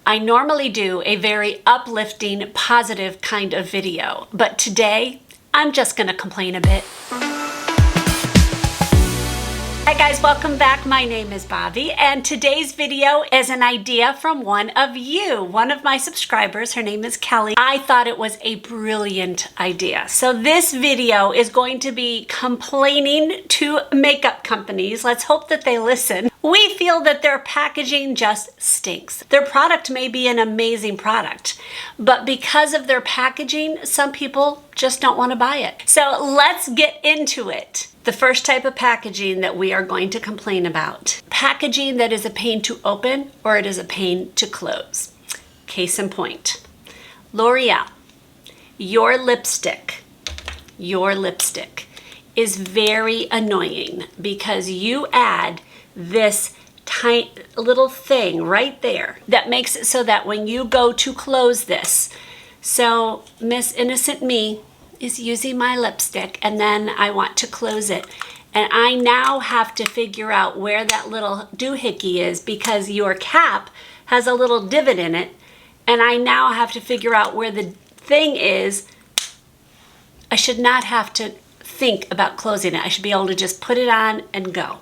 I normally do a very uplifting, positive kind of video, but today I'm just gonna complain a bit. Hi guys, welcome back. My name is Bobby, and today's video is an idea from one of you, one of my subscribers. Her name is Kelly. I thought it was a brilliant idea. So this video is going to be complaining to makeup companies. Let's hope that they listen. We feel that their packaging just stinks. Their product may be an amazing product, but because of their packaging, some people just don't want to buy it. So let's get into it. The first type of packaging that we are going to complain about. Packaging that is a pain to open or it is a pain to close. Case in point, L'Oreal, your lipstick is very annoying because you add this tiny little thing right there that makes it so that when you go to close this, so Miss Innocent Me is using my lipstick and then I want to close it, and I now have to figure out where that little doohickey is because your cap has a little divot in it, and I now have to figure out where the thing is. I should not have to think about closing it. I should be able to just put it on and go.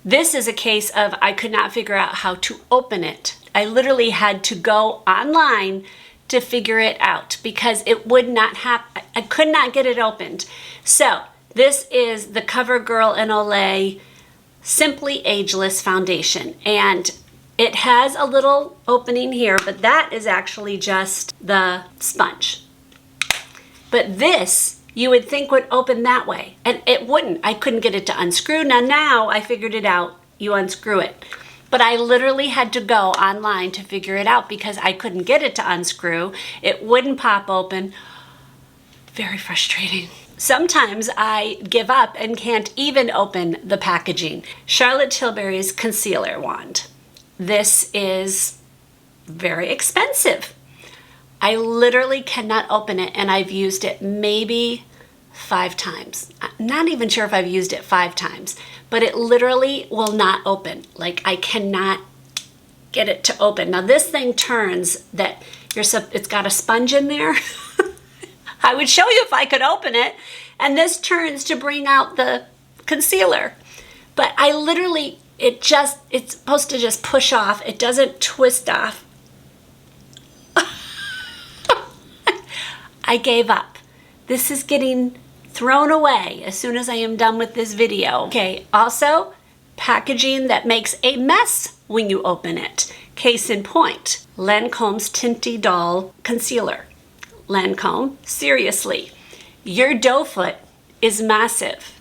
This is a case of I could not figure out how to open it. I literally had to go online to figure it out because it would not happen. I could not get it opened. So this is the CoverGirl and Olay Simply Ageless Foundation, and it has a little opening here, but that is actually just the sponge. But this, you would think would open that way, and it wouldn't. I couldn't get it to unscrew. Now I figured it out. You unscrew it. But I literally had to go online to figure it out because I couldn't get it to unscrew. It wouldn't pop open. Very frustrating. Sometimes I give up and can't even open the packaging. Charlotte Tilbury's concealer wand. This is very expensive. I literally cannot open it, and I've used it maybe 5 times. I'm not even sure if I've used it 5 times, but it literally will not open. Like, I cannot get it to open. Now this thing turns that it's got a sponge in there. I would show you if I could open it, and this turns to bring out the concealer. But I literally, it's supposed to just push off. It doesn't twist off. I gave up. This is getting thrown away as soon as I am done with this video. Okay, also packaging that makes a mess when you open it. Case in point, Lancome's Tinty Doll Concealer. Lancome, seriously, your doe foot is massive.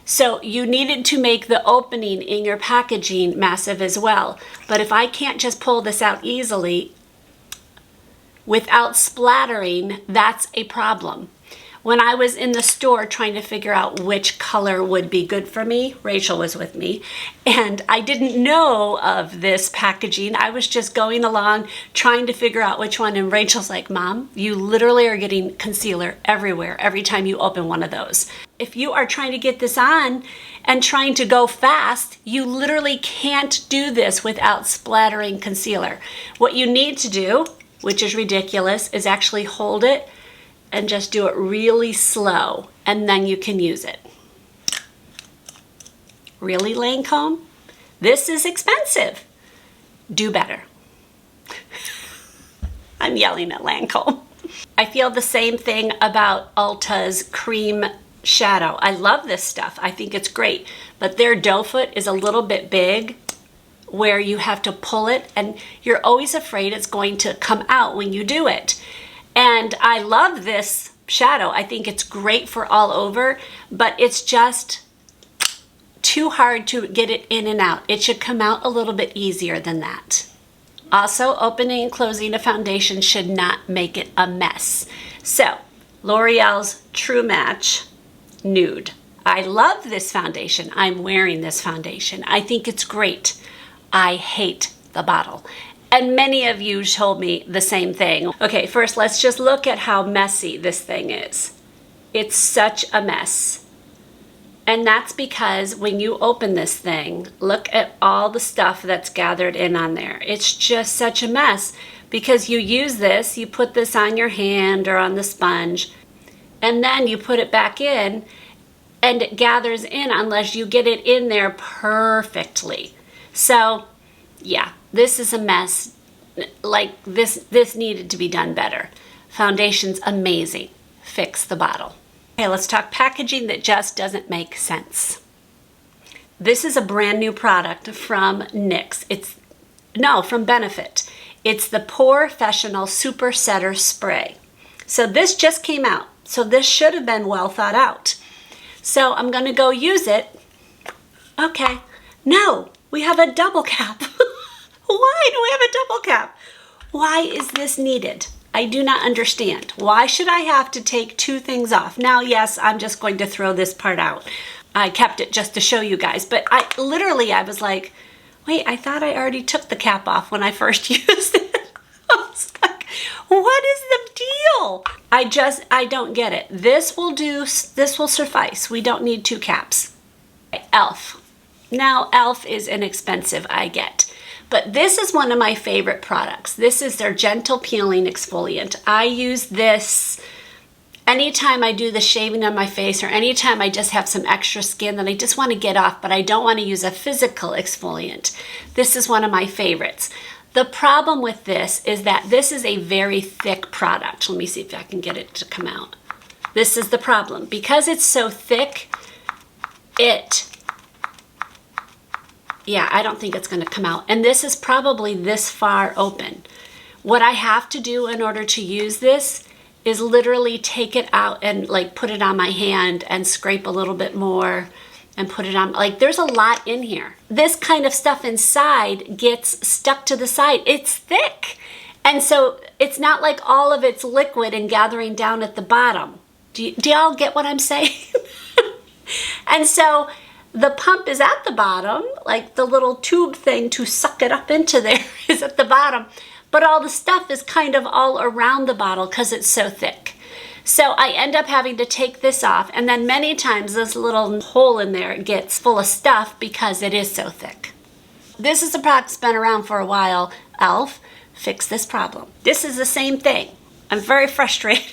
So you needed to make the opening in your packaging massive as well. But if I can't just pull this out easily without splattering, that's a problem. When I was in the store trying to figure out which color would be good for me, Rachel was with me, and I didn't know of this packaging. I was just going along trying to figure out which one, and Rachel's like, Mom, you literally are getting concealer everywhere every time you open one of those. If you are trying to get this on and trying to go fast, you literally can't do this without splattering concealer. What you need to do, which is ridiculous, is actually hold it and just do it really slow, and then you can use it. Really, Lancome? This is expensive. Do better. I'm yelling at Lancome. I feel the same thing about Ulta's cream shadow. I love this stuff. I think it's great, but their doe foot is a little bit big where you have to pull it, and you're always afraid it's going to come out when you do it. And I love this shadow. I think it's great for all over, but it's just too hard to get it in and out. It should come out a little bit easier than that. Also, opening and closing a foundation should not make it a mess. So, L'Oreal's True Match Nude. I love this foundation. I'm wearing this foundation. I think it's great. I hate the bottle. And many of you told me the same thing. Okay, first let's just look at how messy this thing is. It's such a mess. And that's because when you open this thing, look at all the stuff that's gathered in on there. It's just such a mess because you use this, you put this on your hand or on the sponge, and then you put it back in and it gathers in unless you get it in there perfectly. So yeah, this is a mess. Like this needed to be done better. Foundation's amazing. Fix the bottle. Okay, let's talk packaging that just doesn't make sense. This is a brand new product from NYX. From Benefit. It's the Professional Super Setter Spray. So this just came out. So this should have been well thought out. So I'm going to go use it. Okay. No, we have a double cap. Why do we have a double cap? Why is this needed? I do not understand. Why should I have to take two things off? Now, yes, I'm just going to throw this part out. I kept it just to show you guys, but I was like, wait, I thought I already took the cap off when I first used it. I was like, what is the deal? I don't get it. This will suffice. We don't need two caps. e.l.f. Now, e.l.f. is inexpensive, I get. But this is one of my favorite products. This is their Gentle Peeling Exfoliant. I use this anytime I do the shaving on my face or anytime I just have some extra skin that I just want to get off, but I don't want to use a physical exfoliant. This is one of my favorites. The problem with this is that this is a very thick product. Let me see if I can get it to come out. This is the problem. Because it's so thick, I don't think it's going to come out. And this is probably this far open. What I have to do in order to use this is literally take it out and like put it on my hand and scrape a little bit more and put it on. Like there's a lot in here. This kind of stuff inside gets stuck to the side. It's thick. And so it's not like all of it's liquid and gathering down at the bottom. Do y'all get what I'm saying? And so the pump is at the bottom, like the little tube thing to suck it up into there is at the bottom, but all the stuff is kind of all around the bottle because it's so thick. So I end up having to take this off, and then many times this little hole in there gets full of stuff because it is so thick. This is a product that's been around for a while. e.l.f. Fix this problem. This is the same thing. I'm very frustrated.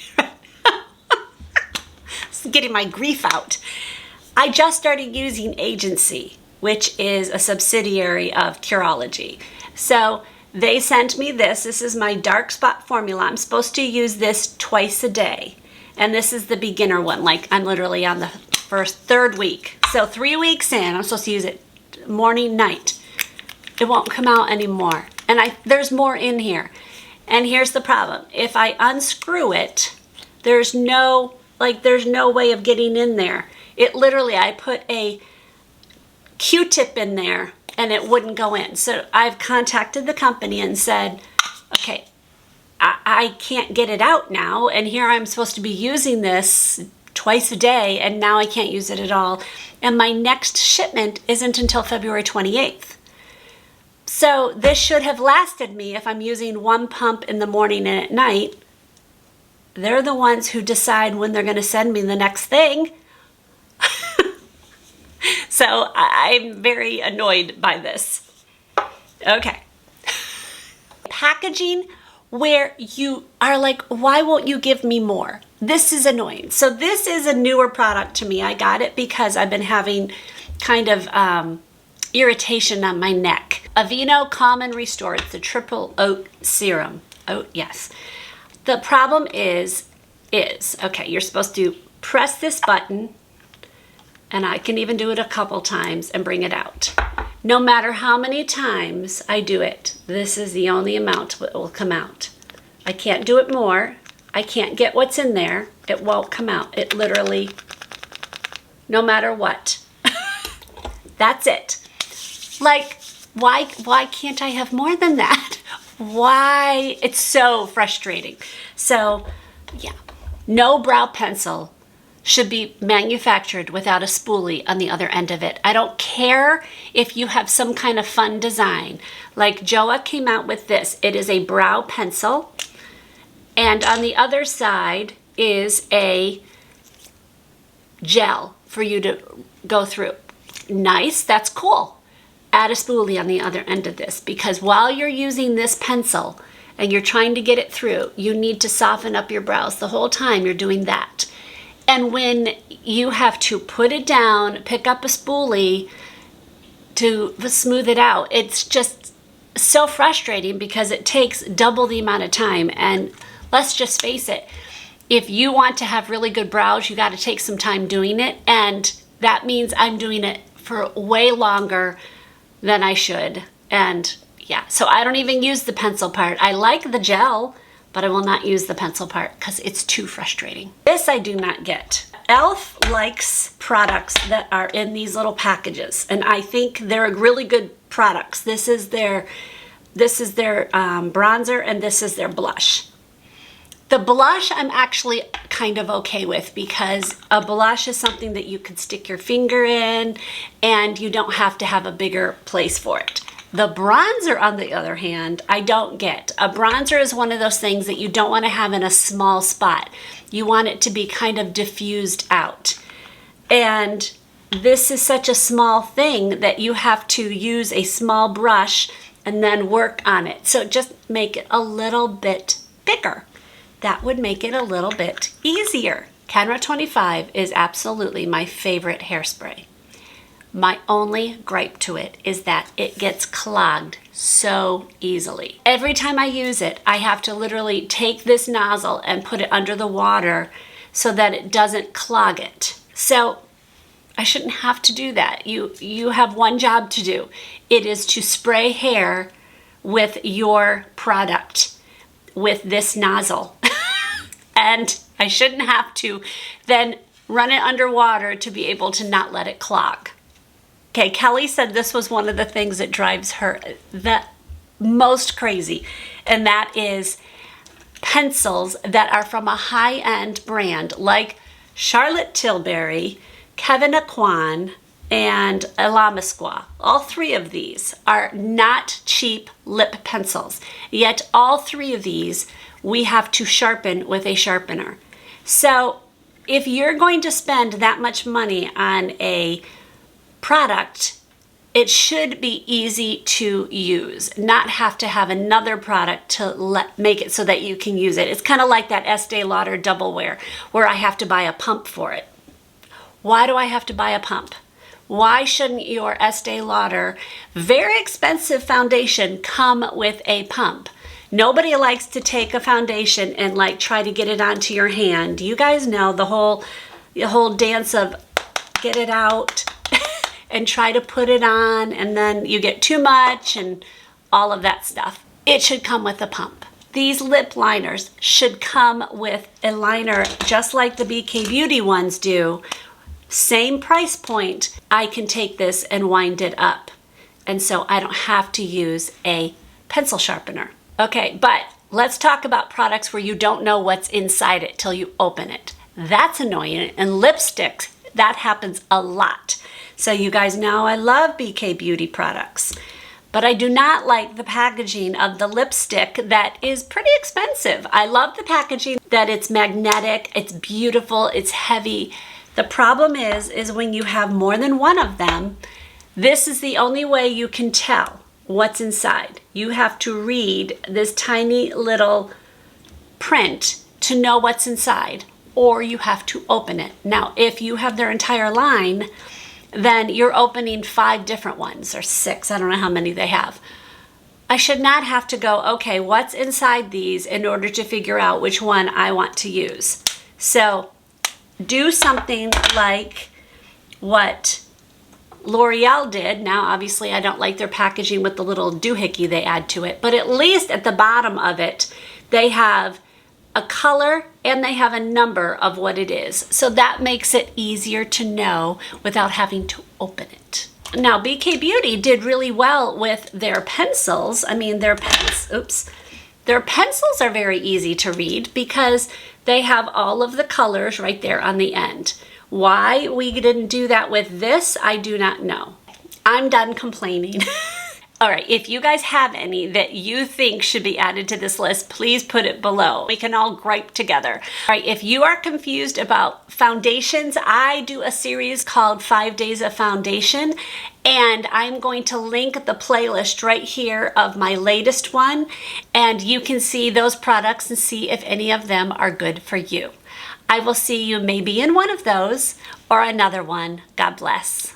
This is getting my grief out. I just started using Agency, which is a subsidiary of Curology. So they sent me this. This is my dark spot formula. I'm supposed to use this twice a day. And this is the beginner one. Like I'm literally on the third week. So 3 weeks in, I'm supposed to use it morning, night. It won't come out anymore. And there's more in here. And here's the problem. If I unscrew it, there's no way of getting in there. It literally, I put a Q-tip in there and it wouldn't go in. So I've contacted the company and said, okay, I can't get it out now. And here I'm supposed to be using this twice a day and now I can't use it at all. And my next shipment isn't until February 28th. So this should have lasted me if I'm using one pump in the morning and at night. They're the ones who decide when they're going to send me the next thing. So I'm very annoyed by this. Okay. Packaging where you are like, why won't you give me more? This is annoying. So this is a newer product to me. I got it because I've been having kind of irritation on my neck. Aveeno Calm and Restore. It's the triple oat serum. Oat, yes. The problem is, okay, you're supposed to press this button, and I can even do it a couple times and bring it out. No matter how many times I do it, this is the only amount that will come out. I can't do it more. I can't get what's in there. It won't come out. It literally, no matter what. That's it. Like, why can't I have more than that? Why? It's so frustrating. So, yeah, no brow pencil should be manufactured without a spoolie on the other end of it. I don't care if you have some kind of fun design. Like Joa came out with this. It is a brow pencil, and on the other side is a gel for you to go through. Nice, that's cool. Add a spoolie on the other end of this, because while you're using this pencil and you're trying to get it through, you need to soften up your brows the whole time you're doing that. And when you have to put it down, pick up a spoolie to smooth it out, it's just so frustrating because it takes double the amount of time. And let's just face it, if you want to have really good brows, you got to take some time doing it. And that means I'm doing it for way longer than I should. And yeah, so I don't even use the pencil part. I like the gel, but I will not use the pencil part because it's too frustrating. This I do not get. e.l.f. likes products that are in these little packages, and I think they're really good products. This is their bronzer, and this is their blush. The blush I'm actually kind of okay with, because a blush is something that you can stick your finger in and you don't have to have a bigger place for it. The bronzer, on the other hand, I don't get. A bronzer is one of those things that you don't want to have in a small spot. You want it to be kind of diffused out. And this is such a small thing that you have to use a small brush and then work on it. So just make it a little bit bigger. That would make it a little bit easier. Kenra 25 is absolutely my favorite hairspray. My only gripe to it is that it gets clogged so easily. Every time I use it, I have to literally take this nozzle and put it under the water so that it doesn't clog it. So I shouldn't have to do that. You have one job to do. It is to spray hair with your product with this nozzle. And I shouldn't have to then run it underwater to be able to not let it clog. Okay, Kelly said this was one of the things that drives her the most crazy, and that is pencils that are from a high-end brand like Charlotte Tilbury, Kevin Aquan, and Elamisqua. All three of these are not cheap lip pencils, yet all three of these we have to sharpen with a sharpener. So if you're going to spend that much money on a product, it should be easy to use, not have to have another product to make it so that you can use it. It's kind of like that Estee Lauder Double Wear where I have to buy a pump for it. Why do I have to buy a pump? Why shouldn't your Estee Lauder very expensive foundation come with a pump? Nobody likes to take a foundation and like try to get it onto your hand. You guys know the whole dance of get it out and try to put it on, and then you get too much and all of that stuff. It should come with a pump. These lip liners should come with a liner just like the BK Beauty ones do. Same price point. I can take this and wind it up, and so I don't have to use a pencil sharpener. Okay, but let's talk about products where you don't know what's inside it till you open it. That's annoying. And lipstick, that happens a lot. So you guys know I love BK Beauty products, but I do not like the packaging of the lipstick that is pretty expensive. I love the packaging that it's magnetic, it's beautiful, it's heavy. The problem is when you have more than one of them, this is the only way you can tell what's inside. You have to read this tiny little print to know what's inside, or you have to open it. Now, if you have their entire line, then you're opening 5 different ones, or 6, I don't know how many they have. I should not have to go, okay, what's inside these in order to figure out which one I want to use. So do something like what L'Oreal did. Now, obviously, I don't like their packaging with the little doohickey they add to it, but at least at the bottom of it, they have a color and they have a number of what it is. So that makes it easier to know without having to open it. Now, BK Beauty did really well with their pencils. I mean, their pencils are very easy to read because they have all of the colors right there on the end. Why we didn't do that with this, I do not know. I'm done complaining. All right, if you guys have any that you think should be added to this list, please put it below. We can all gripe together. All right, if you are confused about foundations, I do a series called 5 Days of Foundation, and I'm going to link the playlist right here of my latest one, and you can see those products and see if any of them are good for you. I will see you maybe in one of those or another one. God bless.